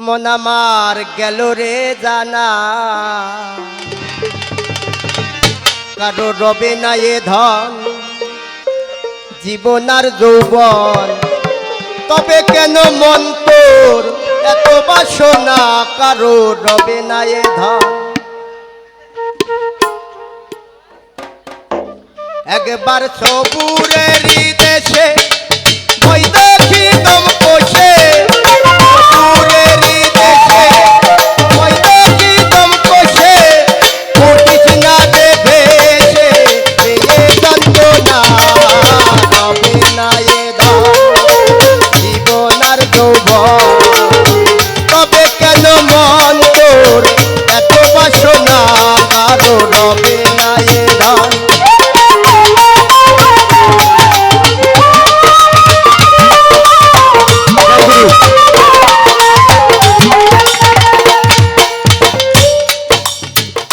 মন আমার গেল রে জানা, কারো রবে না এ ধন জীবন আর যৌবন, তবে কেন মন তোর এত বাসনা, কারো রবে না এ ধন। একবার সবুরের দেশে ওই দেখি দম কষে, সবুরের দেশে ওই দেখি দম কষে, উঠিস না রে ভেসে এ যন্ত্রণা, রবে না এ ধন জীবন আর যৌবন, তবে কেন মন তোর এত বাসনা, কারো রবে না এ ধন।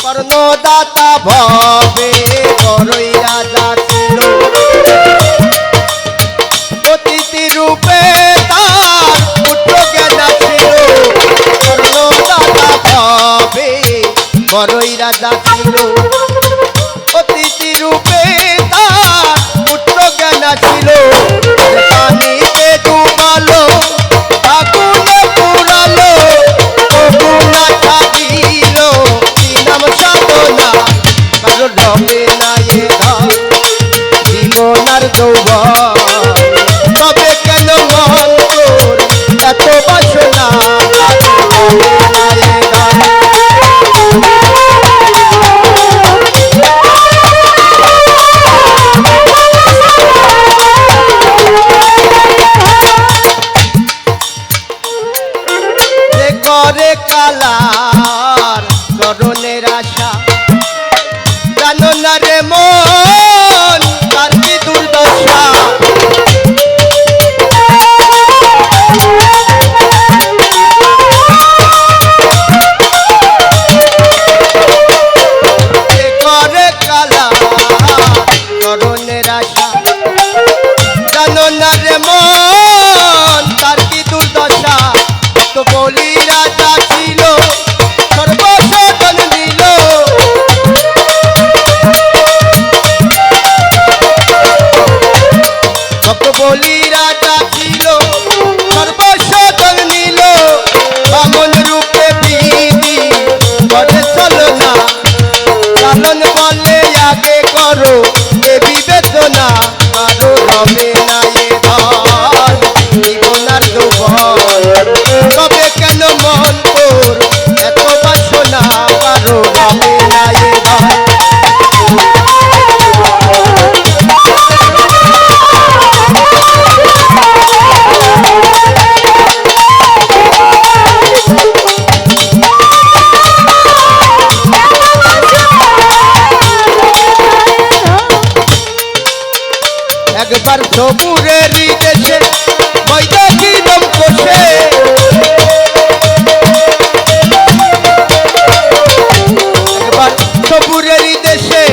কর্ণদাতা ভবে বড়ই রাজা ছিল, অতিথি রূপে তার পুত্র জ্ঞানা ছিল। কর্ণদাতা ভবে বড়ই রাজা ছিল, অতিথি রূপে তার পুত্র জ্ঞানা ছিল। পানিতে ডুবালো আগুনে পুরালো, তবুনা ছাড়িল নাম সাধনা, কারো রবে না এ ধন জীবন আর যৌবন, তবে কেন মন তোর এত বাসনা, কারো রবে না এ ধন। করে কালার চরণের আশা, জানো না রে মন তার কি দুর্দশা। করে কালার চরণের আশা, জানো না রে মন তার কি দুর্দশা। তো বলি রাজা ছিল সর্বসাধন দিল, বলি রাজা ছিল সর্বসাধন নিল। বামন রূপে বিধি করে চলো না, লালন বলে আগে করো এ বিবেচনা, কারো রবে না এ ধন জীবন আর যৌবন, তবে কেন মন তোর এত বাসনা, কারো রবে না এ ধন। একবার সবুরের দেশে ওই দেখি দম কষে, একবার সবুরের দেশে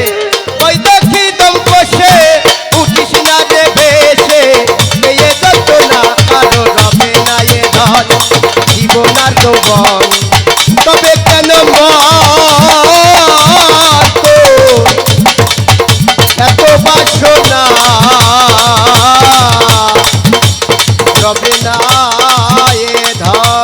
ওই দেখি দম কষে, উঠিস না রে ভেসে এ যন্ত্রণা, কারো রবে না এ ধন জীবন আর যৌবন, তবে কেন মন এত বাসনা, রবে না এ ধন।